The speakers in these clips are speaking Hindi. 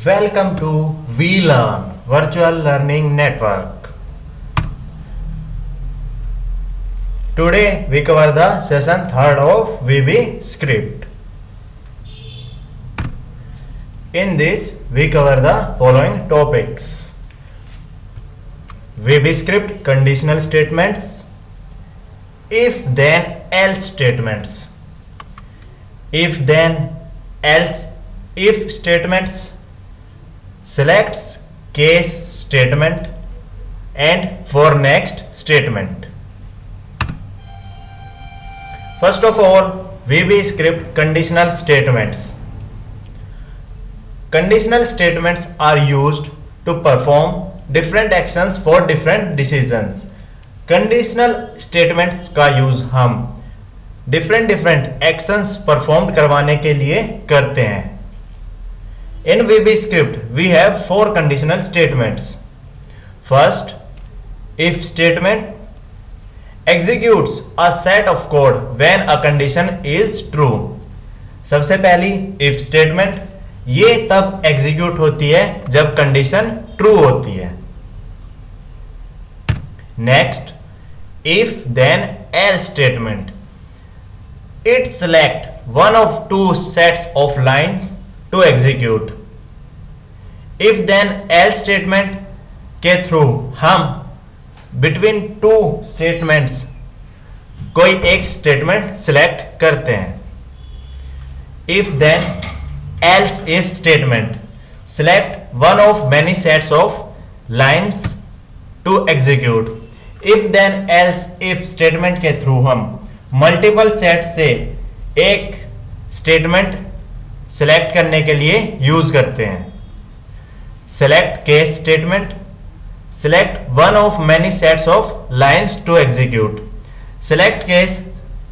Welcome to VLearn Virtual Learning Network. Today we cover the session 3rd of VB script. In this we cover the following topics: VB script conditional statements, if then else statements, if then else if statements, selects case statement, and for next statement. First of all, VB script conditional statements. Conditional statements are used to perform different actions for different decisions. Conditional statements का यूज हम डिफरेंट एक्शंस परफॉर्म करवाने के लिए करते हैं. In VB script, we have 4 conditional statements. First, if statement executes a set of code when a condition is true. सबसे पहली if statement ये तब execute होती है जब condition true होती है. Next, if then else statement. It select one of 2 sets of lines to execute. If then else statement के थ्रू हम between 2 statements कोई एक statement select करते हैं. If then else if statement select one of many sets of lines to execute. If then else if statement के थ्रू हम मल्टीपल सेट से एक स्टेटमेंट सेलेक्ट करने के लिए यूज करते हैं. Select case statement select one of many sets of lines to execute. Select case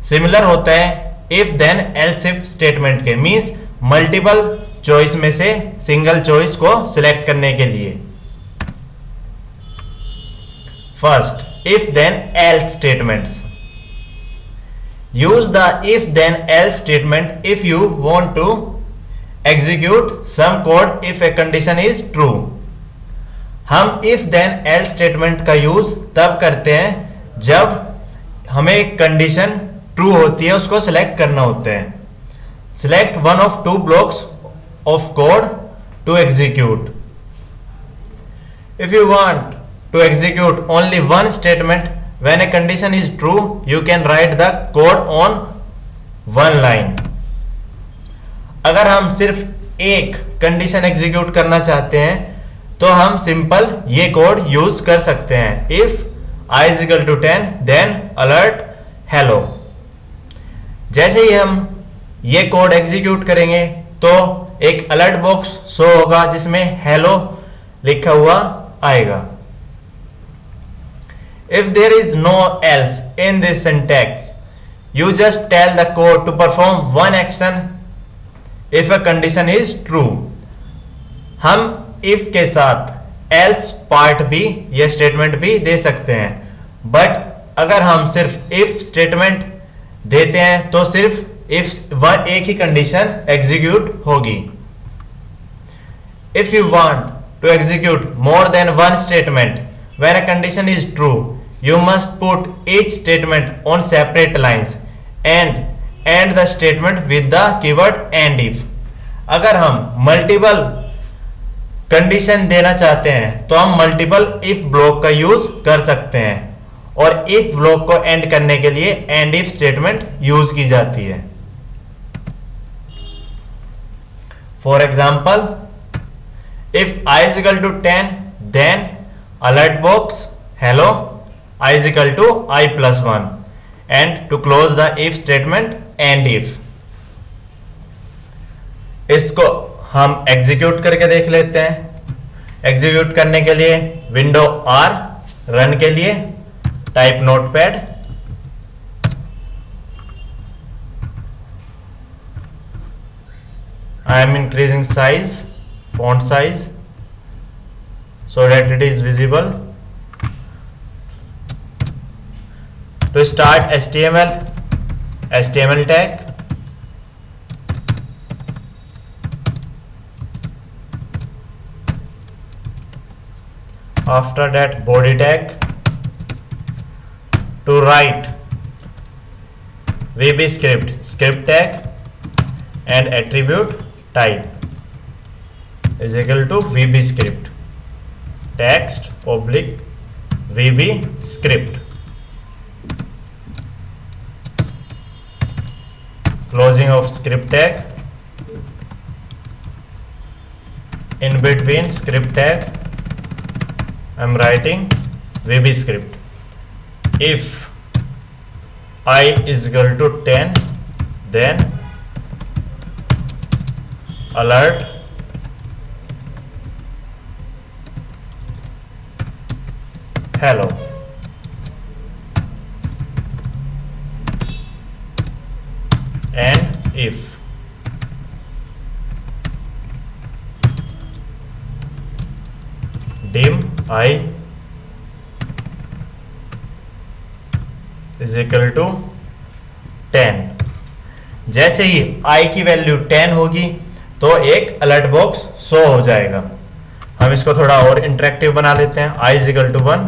similar होता है if then else if statement के, मींस मल्टीपल चॉइस में से सिंगल चॉइस को सिलेक्ट करने के लिए. First, if then else statements. Use the if then else statement if you want to execute some code if a condition is true. हम if then else statement का यूज तब करते हैं जब हमें एक कंडीशन ट्रू होती है, उसको सिलेक्ट करना होता है. Select one of 2 blocks of code to execute. If you want to execute only one statement when a condition is true, you can write the code on one line. अगर हम सिर्फ एक कंडीशन एग्जीक्यूट करना चाहते हैं तो हम सिंपल ये कोड यूज कर सकते हैं. If i is equal to 10 then alert hello. जैसे ही हम ये कोड एग्जीक्यूट करेंगे तो एक अलर्ट बॉक्स शो होगा जिसमें हेलो लिखा हुआ आएगा. If there is no else in this syntax, you just tell the code to perform one action if a condition is true. हम if के साथ else पार्ट भी ये स्टेटमेंट भी दे सकते हैं, बट अगर हम सिर्फ if स्टेटमेंट देते हैं तो सिर्फ if एक ही कंडीशन एग्जीक्यूट होगी. If you want to execute more than one statement when a condition is true, you must put each statement on separate lines and end the statement with the keyword and if. अगर हम मल्टीपल कंडीशन देना चाहते हैं तो हम मल्टीपल इफ ब्लॉक का यूज कर सकते हैं और इफ ब्लॉक को एंड करने के लिए एंड इफ स्टेटमेंट यूज की जाती है. For example, if i is equal to 10 then alert box hello i is equal to i plus 1, and to close the if statement and if. इसको हम एग्जीक्यूट करके देख लेते हैं. एग्जीक्यूट करने के लिए विंडो R, रन के लिए type notepad. I am increasing size, font size so that it is visible. To start HTML tag, After that, body tag to write VB script tag and attribute type is equal to VB script text oblique VB script. Closing of script tag. In between script tag, I am writing VB script. If I is equal to 10, then alert hello. And if dim I is equal to 10, जैसे ही I की वैल्यू 10 होगी तो एक अलर्ट बॉक्स शो हो जाएगा. हम इसको थोड़ा और इंटरेक्टिव बना लेते हैं. I is equal to 1.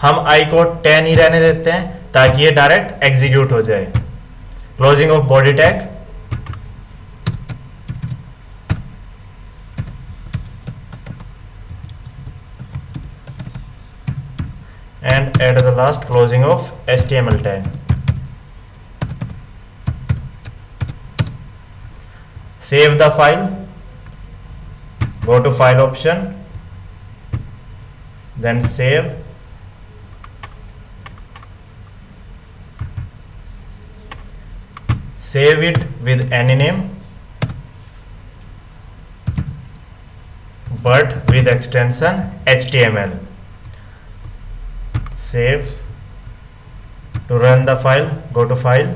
हम I को 10 ही रहने देते हैं ताकि ये डायरेक्ट एग्जीक्यूट हो जाए. Closing of body tag. And at the last, closing of HTML tag. Save the file. Go to file option, then save. Save it with any name, but with extension HTML. Save. To run the file, go to file,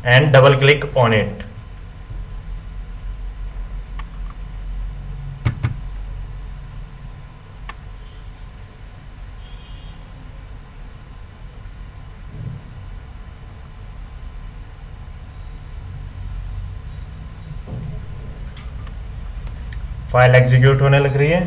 and double click on it. File execute होने लग रही है.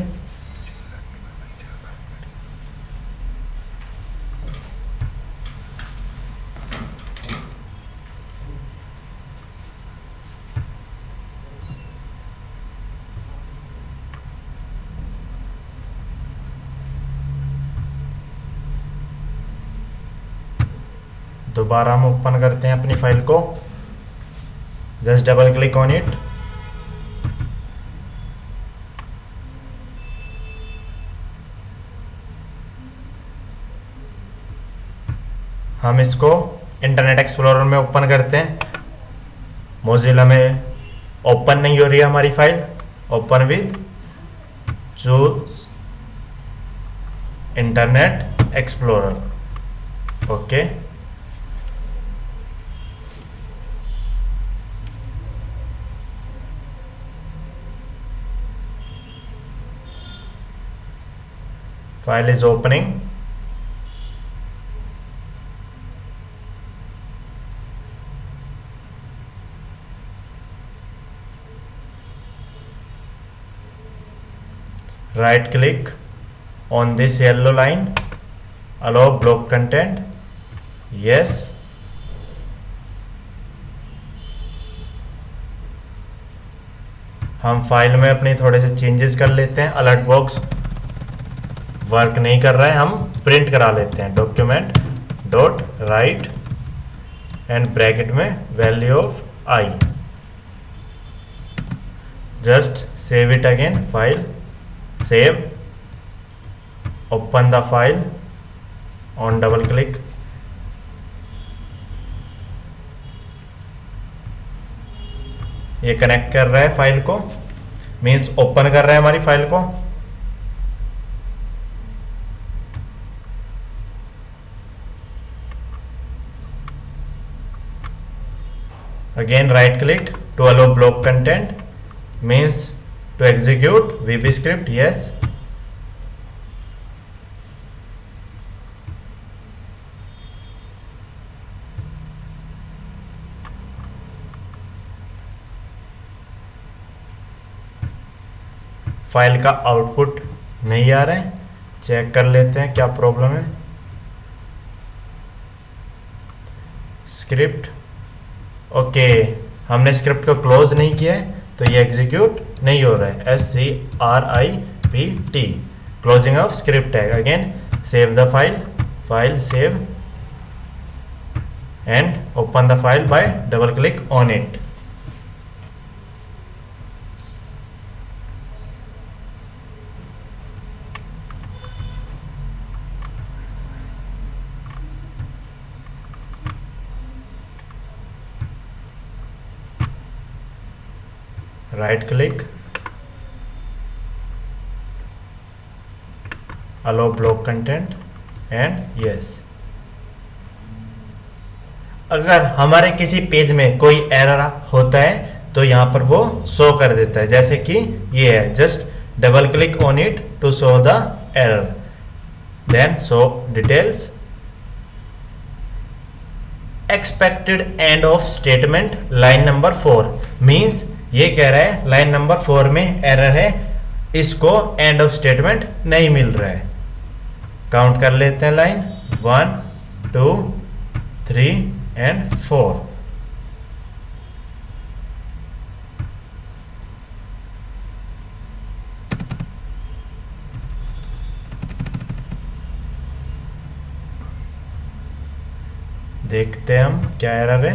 दोबारा हम ओपन करते हैं अपनी फाइल को. Just double click on it. हम इसको इंटरनेट एक्सप्लोरर में ओपन करते हैं. मोजिला में ओपन नहीं हो रही है हमारी file. Open with choose internet explorer. Okay. File is opening. Right click on this yellow line, allow block content, yes. हम फाइल में अपने थोड़े से चेंजेस कर लेते हैं. अलर्ट बॉक्स वर्क नहीं कर रहा है, हम प्रिंट करा लेते हैं. Document dot write and bracket में value of I. Just save it again. File, save, open the file on double click. ये कनेक्ट कर रहा है फाइल को, मीन्स ओपन कर रहा है हमारी फाइल को. Again right click to allow block content, means to execute VB script, yes. File का आउटपुट नहीं आ रहा है, चेक कर लेते हैं क्या प्रॉब्लम है। स्क्रिप्ट, ओके, हमने स्क्रिप्ट को क्लोज नहीं किया है तो ये एग्जीक्यूट नहीं हो रहा है। SCRIPT, closing of script tag. Again save the file, file save and open the file by double click on it. Right click, allow block content and yes. अगर हमारे किसी पेज में कोई एरर होता है तो यहाँ पर वो शो कर देता है, जैसे कि ये है। Just double click on it to show the error, then show details. Expected end of statement line number 4 means ये कह रहा है लाइन नंबर 4 में एरर है, इसको एंड ऑफ स्टेटमेंट नहीं मिल रहा है। काउंट कर लेते हैं लाइन 1 2 3 and 4। देखते हैं हम क्या एरर है।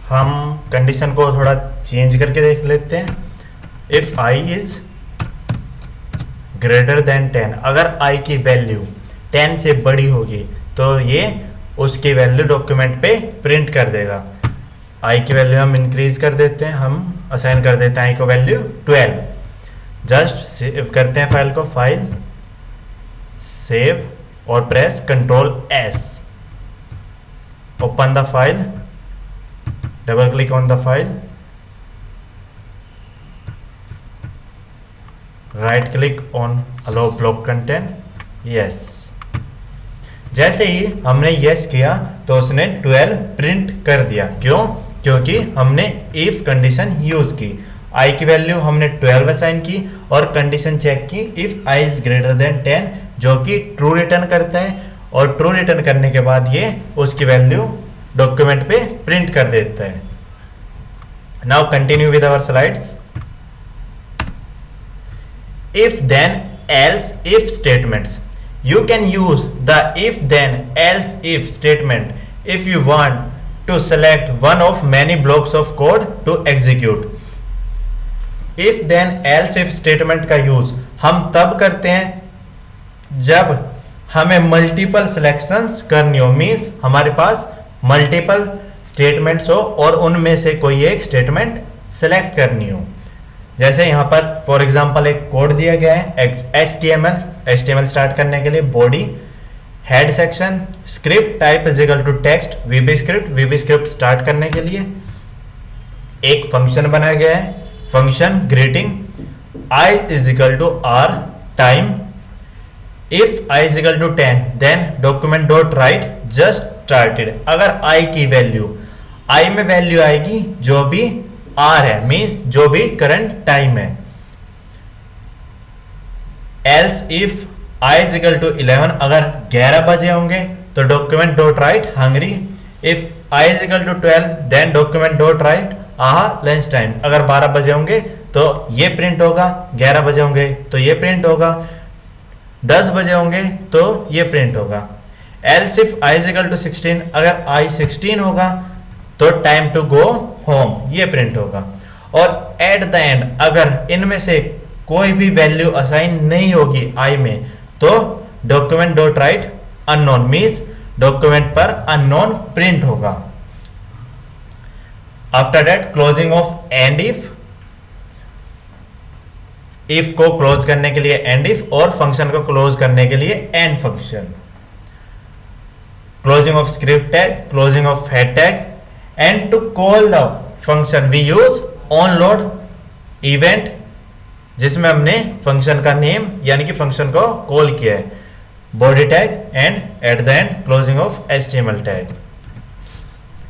हम कंडीशन को थोड़ा चेंज करके देख लेते हैं। If i is greater than 10, अगर i की वैल्यू 10 से बड़ी होगी तो ये उसकी वैल्यू डॉक्यूमेंट पे प्रिंट कर देगा। i की वैल्यू हम इंक्रीज कर देते हैं, हम असाइन कर देते हैं i को वैल्यू 12। जस्ट सेव करते हैं फाइल को, फाइल सेव और press control S, open the file, double click on the file, right click on allow block content, yes. जैसे ही हमने यस किया तो उसने 12 प्रिंट कर दिया। क्यों? क्योंकि हमने इफ कंडीशन यूज की, i की वैल्यू हमने 12 असाइन की और कंडीशन चेक की if i is greater than 10, जो कि ट्रू रिटर्न करता है, और ट्रू रिटर्न करने के बाद ये उसकी वैल्यू डॉक्यूमेंट पे प्रिंट कर देता है। Now continue with our slides. If then else if statements, you can use the if then else if statement if you want to select one of many blocks of code to execute. if then else if statement का यूज हम तब करते हैं जब हमें मल्टीपल सिलेक्शंस करनी हो, मीन्स हमारे पास मल्टीपल स्टेटमेंट्स हो और उनमें से कोई एक स्टेटमेंट सेलेक्ट करनी हो। जैसे यहाँ पर फॉर एग्जांपल एक कोड दिया गया है HTML स्टार्ट करने के लिए body head section, script type is equal to text, VB script start करने के लिए एक फंक्शन बनाया गया है, function greeting I is equal to R time, if I is equal to 10 then document dot write just started. अगर I की वैल्यू, I में वैल्यू आएगी जो भी R है, मीन्स जो भी करंट टाइम है। Else if I is equal to 11, अगर 11 बजे होंगे तो document dot write hungry, if I is equal to 12 then document dot write aha lunch time. अगर 12 बजे होंगे तो ये प्रिंट होगा, 11 बजे होंगे तो ये प्रिंट होगा, 10 बजे होंगे तो ये प्रिंट होगा। Else if I is equal to 16, अगर I 16 होगा तो टाइम टू गो होम ये प्रिंट होगा। और एट द एंड अगर इनमें से कोई भी वैल्यू असाइन नहीं होगी I में तो document dot write unknown, means document पर अननोन प्रिंट होगा। After that closing of end if को क्लोज करने के लिए एंड इफ और फंक्शन को क्लोज करने के लिए end function. Closing of script tag, closing of head tag, and to call the function we use on load event, जिसमें हमने फंक्शन का नेम यानी कि फंक्शन को कॉल किया है, body tag and at the end closing of HTML tag.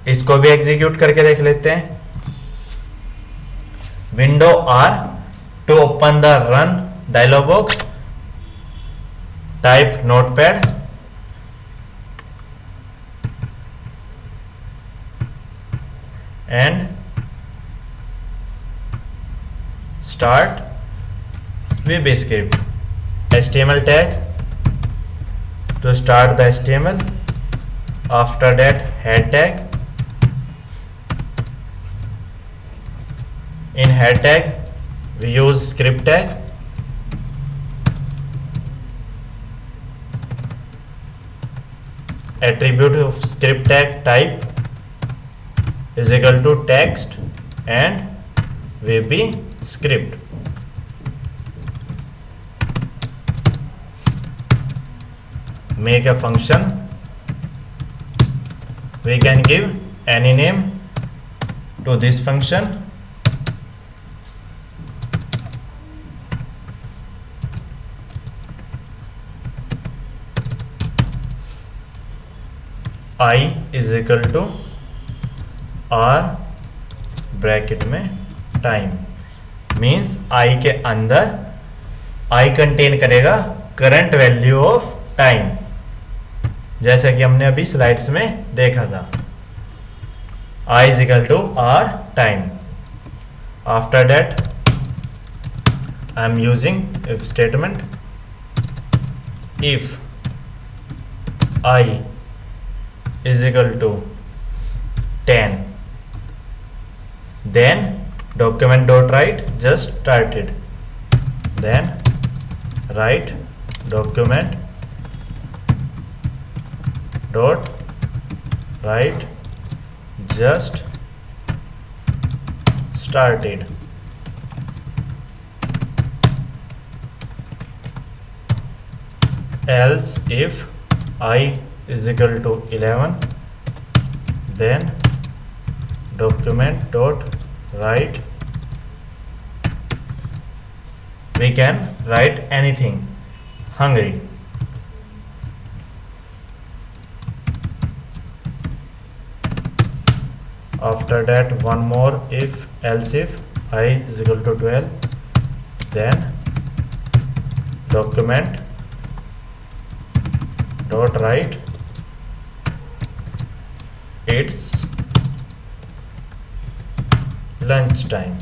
इसको भी एग्जीक्यूट करके देख लेते हैं। window R to open the run dialog box, type notepad and start VB-script. HTML tag to start the HTML. After that, head tag. In head tag, we use script tag. Attribute of script tag type is equal to text and VB script. Make a function. We can give any name to this function. I is equal to R bracket में टाइम, मीन्स I के अंदर I कंटेन करेगा करंट वैल्यू ऑफ टाइम, जैसा कि हमने अभी स्लाइड्स में देखा था. I is equal to R time. After that, I am using if statement. If I is equal to 10, then document dot write just started, then write document dot write just started. Else if I is equal to 11, then document dot write, we can write anything, hungry. After that, one more if else if I is equal to 12, then document dot write it's lunch time.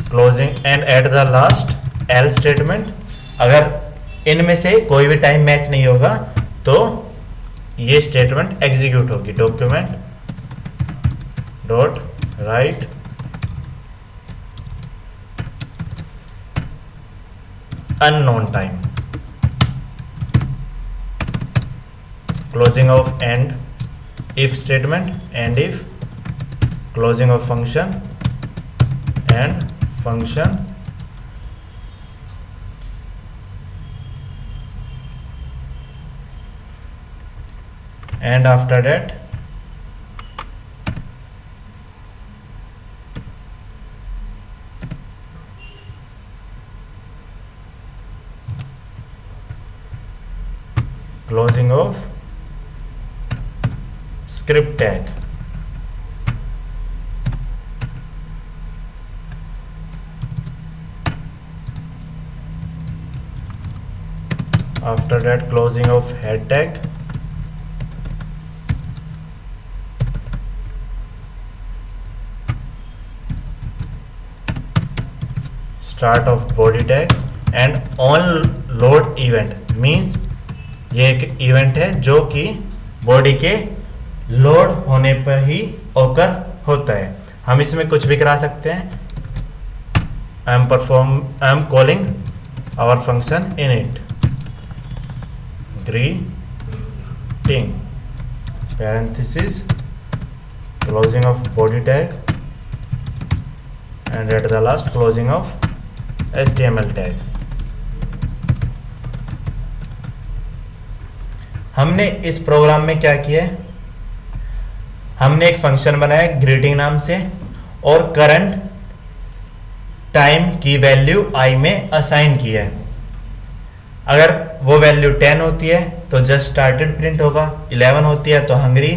Closing and at the last else statement. अगर इनमें से कोई भी टाइम मैच नहीं होगा तो ये स्टेटमेंट एग्जीक्यूट होगी. Document dot write unknown time. Closing of and if statement, and if closing of function and function, and after that closing of script tag. After that, closing of head tag. Start of body tag and on load event means ये एक इवेंट है जो कि बॉडी के लोड होने पर ही ओकर होता है. हम इसमें कुछ भी करा सकते हैं. I am calling our function in it greeting parenthesis closing of body tag and at the last closing of HTML tag. हमने इस प्रोग्राम में क्या किया है, हमने एक फंक्शन बनाया ग्रीटिंग नाम से और करंट टाइम की वैल्यू i में असाइन किया है. अगर वो वैल्यू 10 होती है तो जस्ट स्टार्टेड प्रिंट होगा, 11 होती है तो हंग्री,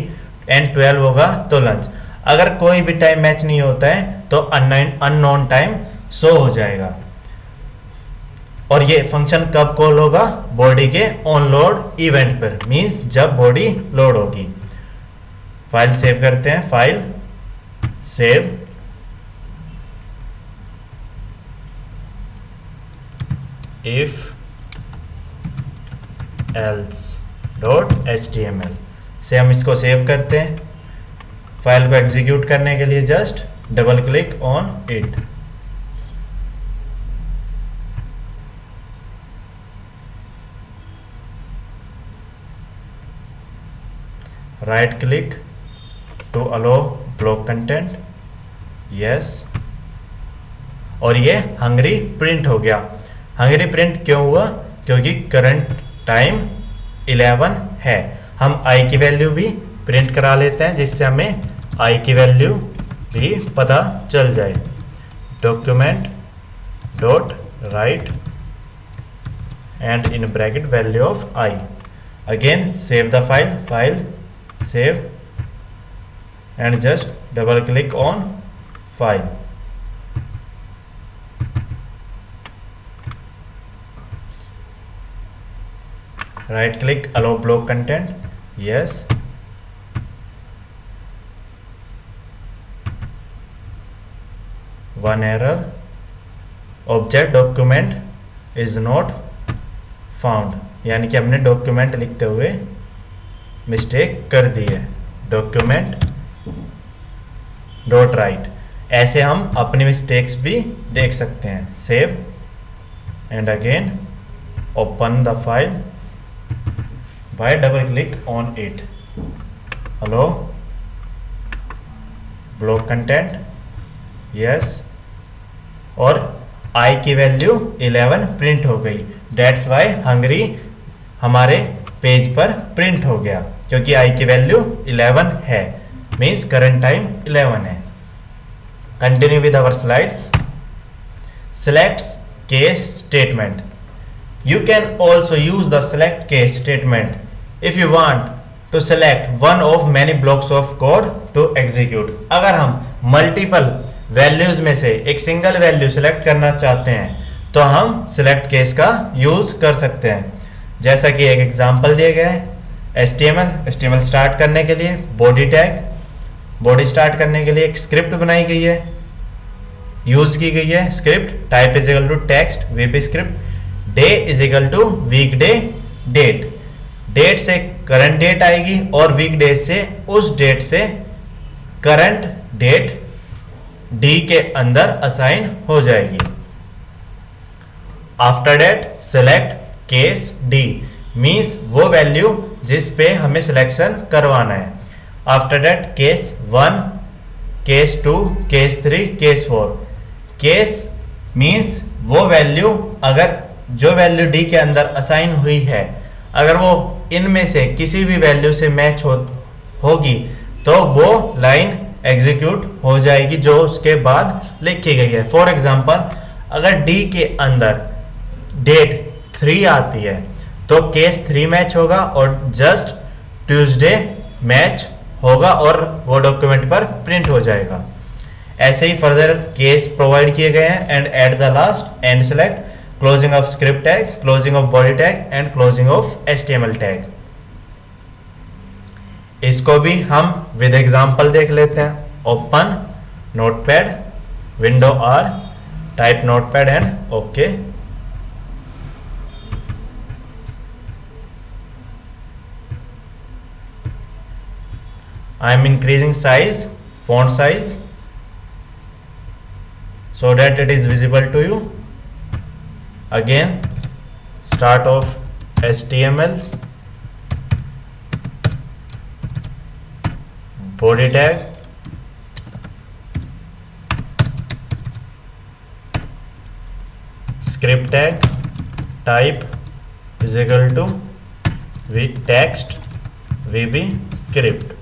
एंड 12 होगा तो लंच। अगर कोई भी टाइम मैच नहीं होता है तो अननोन टाइम शो हो जाएगा। और ये फंक्शन कब कॉल होगा? बॉडी के ऑन लोड इवेंट पर, मींस जब बॉडी लोड होगी। फाइल सेव करते हैं, file save, if else dot html से हम इसको सेव करते हैं। फाइल को एग्जीक्यूट करने के लिए just double click on it, right click to allow block content, yes, और ये हंग्री प्रिंट हो गया। हंग्री प्रिंट क्यों हुआ? क्योंकि करंट टाइम 11 है। हम i की वैल्यू भी प्रिंट करा लेते हैं जिससे हमें i की वैल्यू भी पता चल जाए। Document dot write and in bracket value of i, again save the file, file save and just double click on file, right click allow block content, yes, one error, object document is not found, यानी कि हमने डॉक्यूमेंट लिखते हुए मिस्टेक कर दी है। डॉक्यूमेंट डॉट राइट, ऐसे हम अपनी मिस्टेक्स भी देख सकते हैं। Save and again open the file by double click on it, hello block content, yes, और i की वैल्यू 11 प्रिंट हो गई। That's why हंगरी हमारे पेज पर प्रिंट हो गया, क्योंकि i की वैल्यू 11 है, मीन्स करंट टाइम 11 है। Continue with our slides. Select case statement. You can also use the select case statement if you want to select one of many blocks of code to execute. अगर हम मल्टीपल वैल्यूज में से एक सिंगल वैल्यू सिलेक्ट करना चाहते हैं तो हम सिलेक्ट केस का यूज कर सकते हैं। जैसा कि एक एग्जांपल दिया गया है, HTML स्टार्ट करने के लिए बॉडी टैग, बॉडी स्टार्ट करने के लिए एक स्क्रिप्ट बनाई गई है, यूज की गई है script, type is equal to text VP script, day is equal to weekday date, date से करंट डेट आएगी और वीकडे से उस डेट से करंट डेट डी के अंदर असाइन हो जाएगी। After date select case D, means वो वैल्यू जिस पे हमें सिलेक्शन करवाना है। After date case 1, case 2, case 3, case 4। Case means वो वैल्यू, अगर जो वैल्यू डी के अंदर असाइन हुई है, अगर वो इनमें से किसी भी वैल्यू से मैच होगी तो वो लाइन एग्जीक्यूट हो जाएगी जो उसके बाद लिखी गई है। फॉर एग्जांपल, अगर डी के अंदर डेट 3 आती है तो केस 3 मैच होगा और जस्ट ट्यूसडे मैच होगा और वो डॉक्यूमेंट पर प्रिंट हो जाएगा। ऐसे ही फर्दर केस प्रोवाइड किए गए हैं। And at the last and select closing of script tag, closing of body tag and closing of HTML tag. इसको भी हम विद एग्जांपल देख लेते हैं। Open notepad, window R, type notepad and okay. I am increasing size, font size, so that it is visible to you. Again, start of HTML, body tag, script tag, type is equal to text VB script,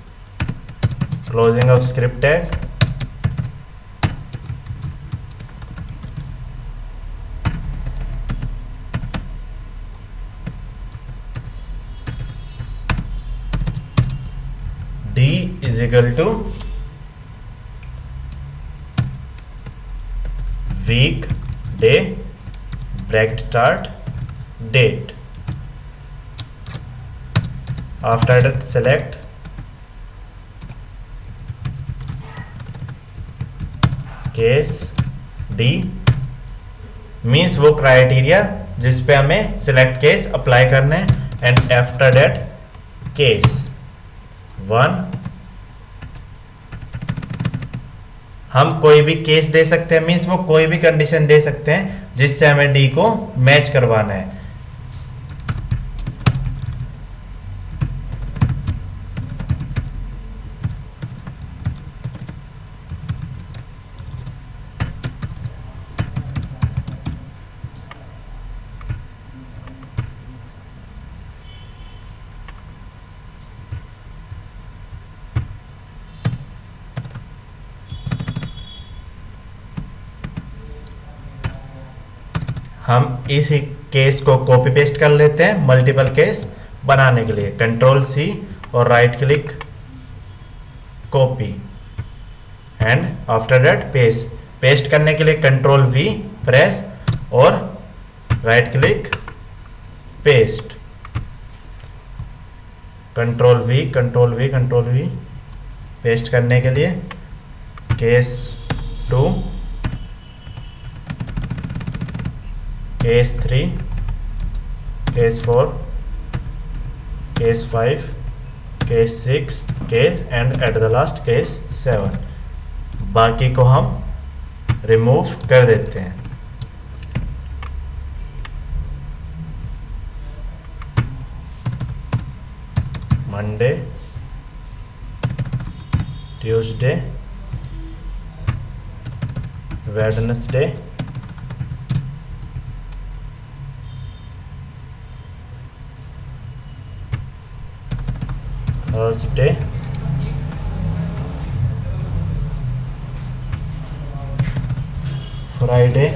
closing of script tag, is equal to weekday bracket start date. After that select case D, means वो क्राइटेरिया जिस पे हमें सिलेक्ट केस अप्लाई करने हैं. एंड आफ्टर दैट केस 1 हम कोई भी केस दे सकते हैं, मीन्स वो कोई भी कंडीशन दे सकते हैं जिससे हमें डी को मैच करवाना है. हम इस केस को कॉपी पेस्ट कर लेते हैं मल्टीपल केस बनाने के लिए. कंट्रोल सी और right click copy and after that paste. Paste करने के लिए कंट्रोल वी प्रेस और right click paste. Control we paste करने के लिए case 2, case 3, case 4, case 5, case 6, case and at the last case 7. बाकी को हम रिमूव कर देते हैं. Monday, Tuesday, Wednesday, Thursday, Friday,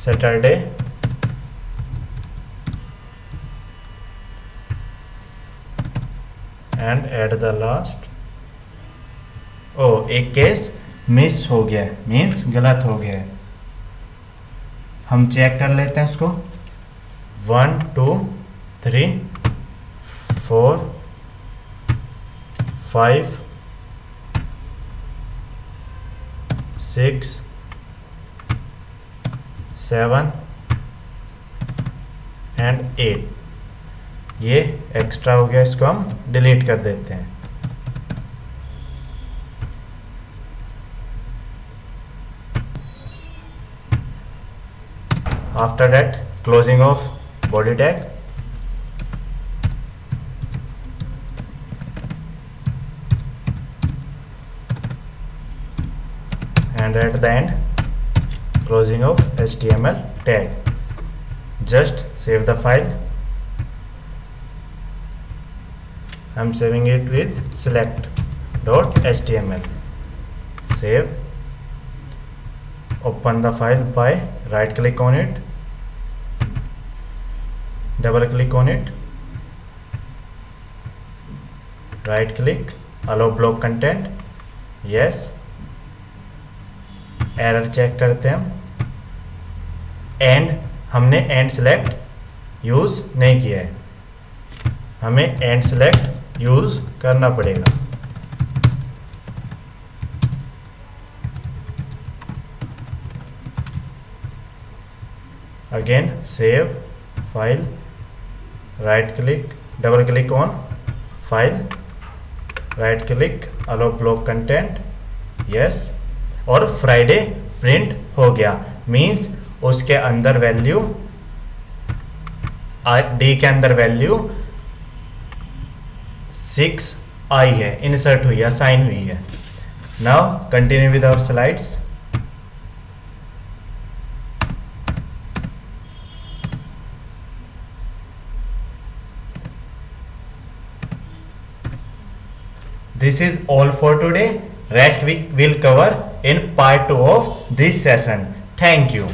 Saturday, and at the last. एक केस मिस हो गया है, मीन्स गलत हो गया है. हम चेक कर लेते हैं उसको. 1 2 3 4 5 6 7 एंड 8. ये एक्स्ट्रा हो गया, इसको हम डिलीट कर देते हैं. After that, closing of body tag. And at the end, closing of HTML tag. Just save the file. I'm saving it with select.html. Save. Open the file by right click on it, double click on it, right click, allow block content, yes. Error check करते हैं हम. एंड हमने एंड सेलेक्ट यूज नहीं किया है, हमें एंड सेलेक्ट यूज करना पड़ेगा. Again save file, right click, double click on file, right click, allow block content, yes. और फ्राइडे प्रिंट हो गया, मीन्स उसके अंदर वैल्यू डी के अंदर वैल्यू 6 आई है, इंसर्ट हुई है, असाइन हुई है. Now continue with our slides. This is all for today. Rest we will cover in part 2 of this session. Thank you.